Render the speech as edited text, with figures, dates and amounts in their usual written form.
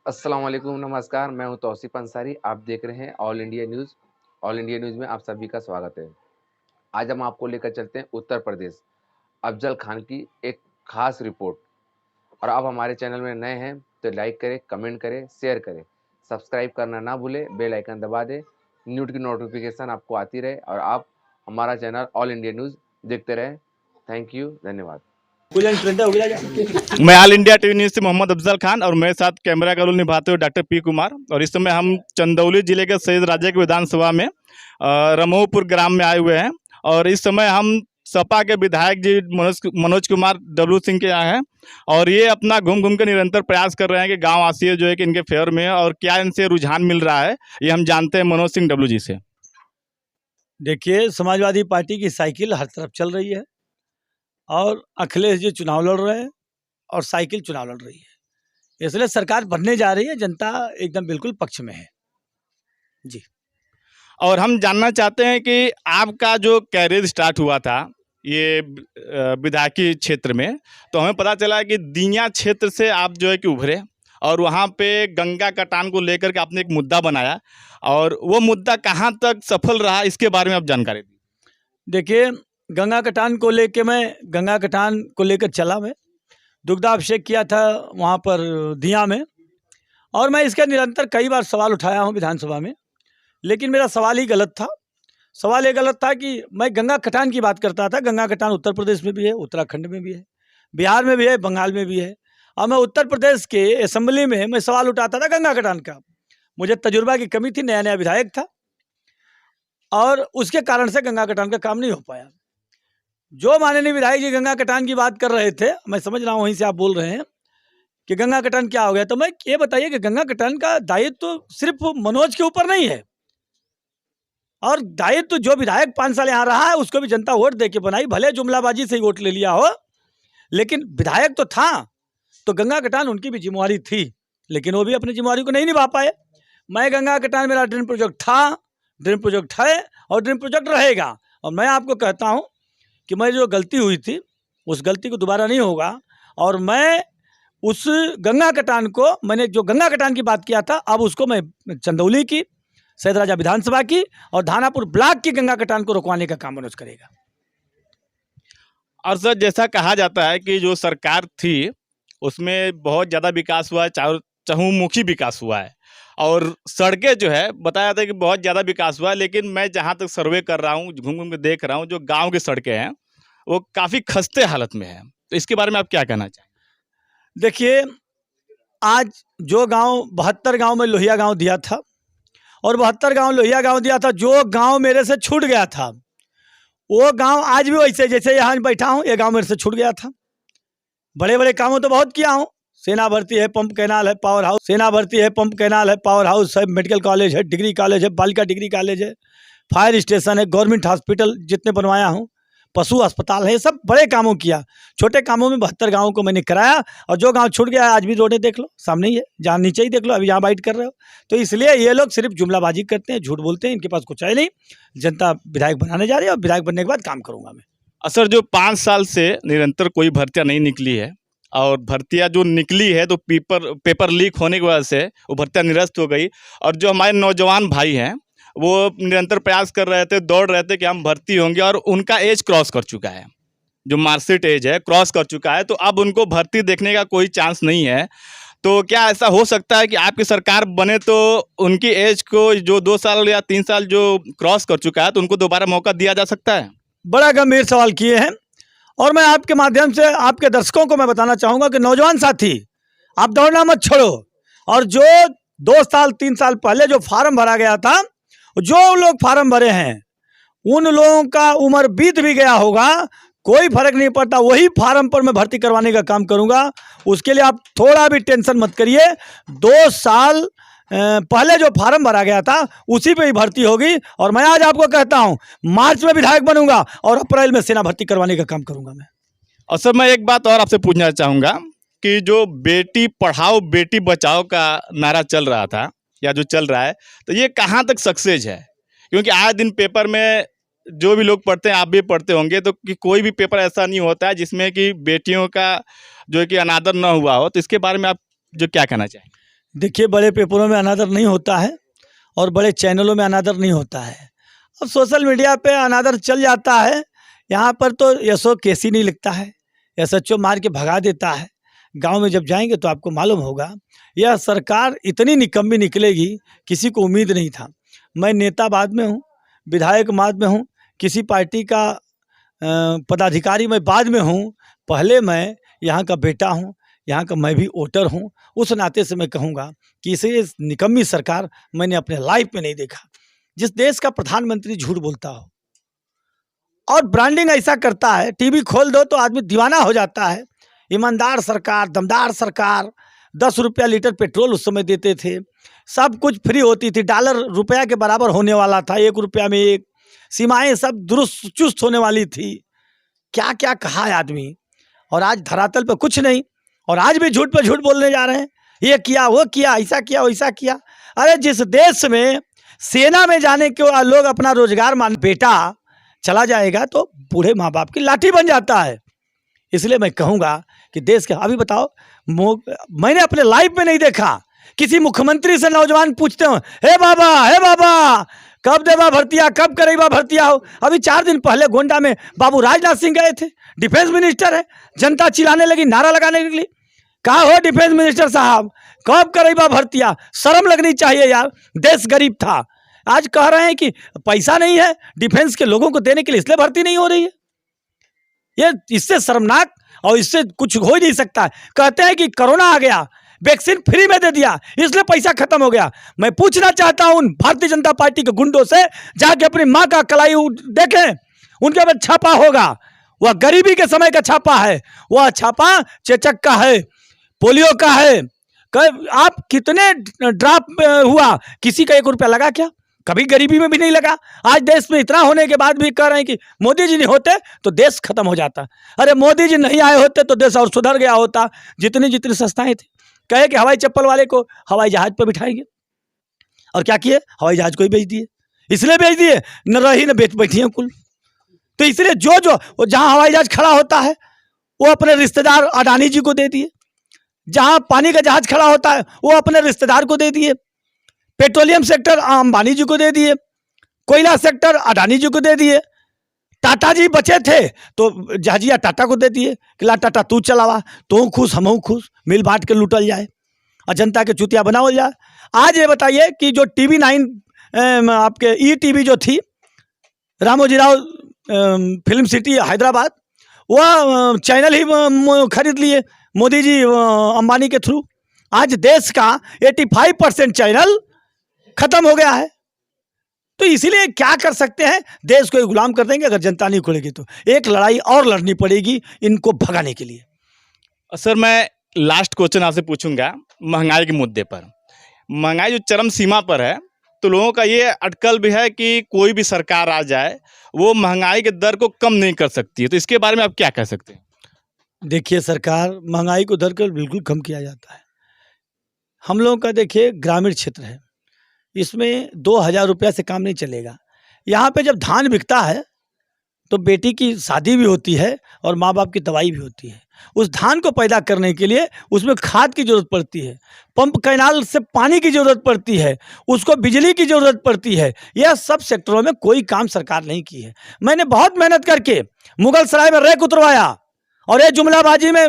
अस्सलाम वालेकुम, नमस्कार। मैं हूं तौसीफ अंसारी। आप देख रहे हैं all India news. All India news में आप सभी का स्वागत है। आज हम आपको लेकर चलते हैं उत्तर प्रदेश, अफजल खान की एक खास रिपोर्ट। और आप हमारे चैनल में नए हैं तो लाइक करें, कमेंट करें, शेयर करें, सब्सक्राइब करना ना भूलें, बेल आइकन दबा दें, न्यूज़ की नोटिफिकेशन आपको आती रहे और आप हमारा चैनल ऑल इंडिया न्यूज़ देखते रहें। थैंक यू, धन्यवाद। मैं ऑल इंडिया टीवी न्यूज़ से मोहम्मद अफजल खान और मेरे साथ कैमरा का रोल निभाते हुए डॉक्टर पी कुमार। और इस समय हम चंदौली जिले के सैयद राजा की विधानसभा में रमोपुर ग्राम में आए हुए हैं। और इस समय हम सपा के विधायक जी मनोज कुमार डब्लू सिंह के यहाँ हैं। और ये अपना घूम घूम के निरंतर प्रयास कर रहे हैं कि गाँव वासी जो है कि इनके फेवर में है और क्या इनसे रुझान मिल रहा है, ये हम जानते हैं मनोज सिंह डब्लू जी से। देखिए, समाजवादी पार्टी की साइकिल हर तरफ चल रही है और अखिलेश जी चुनाव लड़ रहे हैं और साइकिल चुनाव लड़ रही है, इसलिए सरकार बनने जा रही है। जनता एकदम बिल्कुल पक्ष में है जी। और हम जानना चाहते हैं कि आपका जो कैरियर स्टार्ट हुआ था ये विधायकी क्षेत्र में, तो हमें पता चला कि दिया क्षेत्र से आप जो है कि उभरे और वहाँ पे गंगा कटान को लेकर के आपने एक मुद्दा बनाया, और वो मुद्दा कहाँ तक सफल रहा इसके बारे में आप जानकारी दी। देखिए, गंगा कटान को लेकर चला मैं, दुग्धाभिषेक किया था वहाँ पर दिया में, और मैं इसका निरंतर कई बार सवाल उठाया हूँ विधानसभा में, लेकिन मेरा सवाल ही गलत था। सवाल ये गलत था कि मैं गंगा कटान की बात करता था। गंगा कटान उत्तर प्रदेश में भी है, उत्तराखंड में भी है, बिहार में भी है, बंगाल में भी है। और मैं उत्तर प्रदेश के असेंबली में मैं सवाल उठाता था गंगा कटान का। मुझे तजुर्बा की कमी थी, नया नया विधायक था, और उसके कारण से गंगा कटान का काम नहीं हो पाया। जो माननीय विधायक जी गंगा कटान की बात कर रहे थे, मैं समझ रहा हूँ वहीं से आप बोल रहे हैं कि गंगा कटान क्या हो गया, तो मैं ये बताइए कि गंगा कटान का दायित्व तो सिर्फ मनोज के ऊपर नहीं है, और दायित्व तो जो विधायक 5 साल यहाँ रहा है उसको भी जनता वोट दे के बनाई, भले जुमलाबाजी से ही वोट ले लिया हो, लेकिन विधायक तो था। तो गंगा कटान उनकी भी जिम्मेवारी थी, लेकिन वो भी अपनी जिम्मेवारी को नहीं निभा पाए। मैं गंगा कटान, मेरा ड्रीम प्रोजेक्ट था, ड्रीम प्रोजेक्ट है और ड्रीम प्रोजेक्ट रहेगा। और मैं आपको कहता हूँ कि मैं जो गलती हुई थी उस गलती को दोबारा नहीं होगा। और मैं उस गंगा कटान को, मैंने जो गंगा कटान की बात किया था, अब उसको मैं चंदौली की, सैयद राजा विधानसभा की और धानापुर ब्लॉक की गंगा कटान को रुकवाने का काम मनोज करेगा। और सर, जैसा कहा जाता है कि जो सरकार थी उसमें बहुत ज़्यादा विकास हुआ है, चहुमुखी विकास हुआ है, और सड़कें जो है बताया जाता है कि बहुत ज़्यादा विकास हुआ है। लेकिन मैं जहाँ तक सर्वे कर रहा हूँ, घूम घूम के देख रहा हूँ, जो गांव की सड़कें हैं वो काफ़ी खस्ते हालत में है। तो इसके बारे में आप क्या कहना चाहेंगे? देखिए, आज जो गांव 72 गांव में लोहिया गांव दिया था, और 72 गांव लोहिया गांव दिया था, जो गांव मेरे से छूट गया था वो गांव आज भी वैसे, जैसे यहाँ बैठा हूँ, ये गांव मेरे से छूट गया था। बड़े बड़े कामों तो बहुत किया हूँ, सेना भर्ती है, पंप कैनाल है, पावर हाउस, सेना भर्ती है, पंप कैनाल है, पावर हाउस है, मेडिकल कॉलेज है, डिग्री कॉलेज है, बालिका डिग्री कॉलेज है, फायर स्टेशन है, गवर्नमेंट हॉस्पिटल जितने बनवाया हूँ, पशु अस्पताल है, ये सब बड़े कामों किया। छोटे कामों में 72 गाँवों को मैंने कराया, और जो गांव छूट गया आज भी रोडें देख लो, सामने ही है, जहाँ नीचे ही देख लो, अभी जहाँ बाइट कर रहे हो। तो इसलिए ये लोग सिर्फ जुमलाबाजी करते हैं, झूठ बोलते हैं, इनके पास कुछ है नहीं। जनता विधायक बनाने जा रही है, और विधायक बनने के बाद काम करूँगा मैं। सर, जो 5 साल से निरंतर कोई भर्तियाँ नहीं निकली है, और भर्तियाँ जो निकली है तो पेपर लीक होने की वजह से वो भर्तियाँ निरस्त हो गई। और जो हमारे नौजवान भाई हैं वो निरंतर प्रयास कर रहे थे, दौड़ रहे थे कि हम भर्ती होंगे, और उनका एज क्रॉस कर चुका है, जो मार्कशीट एज है क्रॉस कर चुका है, तो अब उनको भर्ती देखने का कोई चांस नहीं है। तो क्या ऐसा हो सकता है कि आपकी सरकार बने तो उनकी एज को, जो 2 साल या 3 साल जो क्रॉस कर चुका है, तो उनको दोबारा मौका दिया जा सकता है? बड़ा गंभीर सवाल किए हैं, और मैं आपके माध्यम से आपके दर्शकों को मैं बताना चाहूँगा कि नौजवान साथी, आप दौड़ना मत छोड़ो। और जो 2 साल 3 साल पहले जो फार्म भरा गया था, जो लोग फार्म भरे हैं उन लोगों का उम्र बीत भी गया होगा, कोई फर्क नहीं पड़ता, वही फार्म पर मैं भर्ती करवाने का काम करूंगा। उसके लिए आप थोड़ा भी टेंशन मत करिए। 2 साल पहले जो फार्म भरा गया था उसी पे ही भर्ती होगी। और मैं आज आपको कहता हूं, मार्च में विधायक बनूंगा और अप्रैल में सेना भर्ती करवाने का काम करूंगा मैं। और सर, मैं एक बात और आपसे पूछना चाहूँगा कि जो बेटी पढ़ाओ बेटी बचाओ का नारा चल रहा था या जो चल रहा है, तो ये कहाँ तक सक्सेस है? क्योंकि आए दिन पेपर में जो भी लोग पढ़ते हैं, आप भी पढ़ते होंगे, तो कि कोई भी पेपर ऐसा नहीं होता है जिसमें कि बेटियों का जो है कि अनादर न हुआ हो। तो इसके बारे में आप जो क्या कहना चाहेंगे? देखिए, बड़े पेपरों में अनादर नहीं होता है और बड़े चैनलों में अनादर नहीं होता है। अब सोशल मीडिया पे अनादर चल जाता है। यहाँ पर तो एसओ केस ही नहीं लिखता है, एसएचओ मार के भगा देता है। गांव में जब जाएंगे तो आपको मालूम होगा यह सरकार इतनी निकम्मी निकलेगी, किसी को उम्मीद नहीं था। मैं नेता बाद में हूँ, विधायक बाद में हूँ, किसी पार्टी का पदाधिकारी मैं बाद में हूँ, पहले मैं यहाँ का बेटा हूँ, यहाँ का मैं भी वोटर हूँ। उस नाते से मैं कहूँगा कि इसे निकम्मी सरकार मैंने अपने लाइफ में नहीं देखा। जिस देश का प्रधानमंत्री झूठ बोलता हो और ब्रांडिंग ऐसा करता है, टीवी खोल दो तो आदमी दीवाना हो जाता है। ईमानदार सरकार, दमदार सरकार, 10 रुपया लीटर पेट्रोल उस समय देते थे, सब कुछ फ्री होती थी, डॉलर रुपया के बराबर होने वाला था, 1 रुपया में एक, सीमाएं सब दुरुस्त चुस्त होने वाली थी। क्या क्या कहा है आदमी, और आज धरातल पर कुछ नहीं, और आज भी झूठ पे झूठ बोलने जा रहे हैं। ये किया, वो किया, ऐसा किया, वैसा किया। अरे जिस देश में सेना में जाने के लोग अपना रोजगार मान, बेटा चला जाएगा तो बूढ़े माँ बाप की लाठी बन जाता है। इसलिए मैं कहूँगा कि देश के, अभी बताओ, मैंने अपने लाइफ में नहीं देखा किसी मुख्यमंत्री से नौजवान पूछते हो, हे बाबा कब देवा भर्तिया, कब करेगा भर्तिया हो। अभी 4 दिन पहले गोंडा में बाबू राजनाथ सिंह गए थे, डिफेंस मिनिस्टर है, जनता चिल्लाने लगी, नारा लगाने लगी, कहा हो डिफेंस मिनिस्टर साहब कब करेगा भर्तिया, शर्म लगनी चाहिए यार, देश गरीब था। आज कह रहे हैं कि पैसा नहीं है डिफेंस के लोगों को देने के लिए, इसलिए भर्ती नहीं हो रही है। ये इससे शर्मनाक और इससे कुछ हो ही नहीं सकता है। कहते हैं कि कोरोना आ गया, वैक्सीन फ्री में दे दिया, इसलिए पैसा खत्म हो गया। मैं पूछना चाहता हूं भारतीय जनता पार्टी के गुंडों से, जाके अपनी माँ का कलाई देखें, उनके बाद छापा होगा। वह गरीबी के समय का छापा है, वह छापा चेचक का है, पोलियो का है। आप कितने ड्राफ्ट हुआ, किसी का 1 रुपया लगा क्या? कभी गरीबी में भी नहीं लगा। आज देश में इतना होने के बाद भी कह रहे हैं कि मोदी जी नहीं होते तो देश खत्म हो जाता। अरे मोदी जी नहीं आए होते तो देश और सुधर गया होता। जितनी जितनी संस्थाएं थी, कहे कि हवाई चप्पल वाले को हवाई जहाज पर बिठाएंगे, और क्या किए, हवाई जहाज को ही बेच दिए। इसलिए बेच दिए, न रही न बैठी है कुल। तो इसलिए जो जहाँ हवाई जहाज खड़ा होता है वो अपने रिश्तेदार अडानी जी को दे दिए, जहाँ पानी का जहाज खड़ा होता है वो अपने रिश्तेदार को दे दिए, पेट्रोलियम सेक्टर अंबानी जी को दे दिए, कोयला सेक्टर अडानी जी को दे दिए, टाटा जी बचे थे तो जहाजिया टाटा को दे दिए कि ला टाटा तू चलावा, तो खुश हम खुश, मिल बांट के लूटल जाए और जनता के चुतिया बनाओ जाए। आज ये बताइए कि जो टीवी 9 आपके ईटीवी जो थी, रामोजी राव फिल्म सिटी हैदराबाद, वह चैनल ही खरीद लिए मोदी जी अंबानी के थ्रू। आज देश का 85% चैनल खत्म हो गया है। तो इसीलिए क्या कर सकते हैं, देश को गुलाम कर देंगे अगर जनता नहीं खुलेगी तो। एक लड़ाई और लड़नी पड़ेगी इनको भगाने के लिए। सर, मैं लास्ट क्वेश्चन आपसे पूछूंगा महंगाई के मुद्दे पर। महंगाई जो चरम सीमा पर है, तो लोगों का ये अटकल भी है कि कोई भी सरकार आ जाए वो महंगाई के दर को कम नहीं कर सकती है, तो इसके बारे में आप क्या कह सकते हैं? देखिए, सरकार महंगाई को दर कर बिल्कुल कम किया जाता है। हम लोगों का देखिए ग्रामीण क्षेत्र है, इसमें 2000 रुपया से काम नहीं चलेगा। यहाँ पे जब धान बिकता है तो बेटी की शादी भी होती है और माँ बाप की दवाई भी होती है। उस धान को पैदा करने के लिए उसमें खाद की ज़रूरत पड़ती है, पंप कैनाल से पानी की ज़रूरत पड़ती है, उसको बिजली की ज़रूरत पड़ती है। यह सब सेक्टरों में कोई काम सरकार नहीं की है। मैंने बहुत मेहनत करके मुगल सराय में रैक उतरवाया और ये जुमलाबाजी में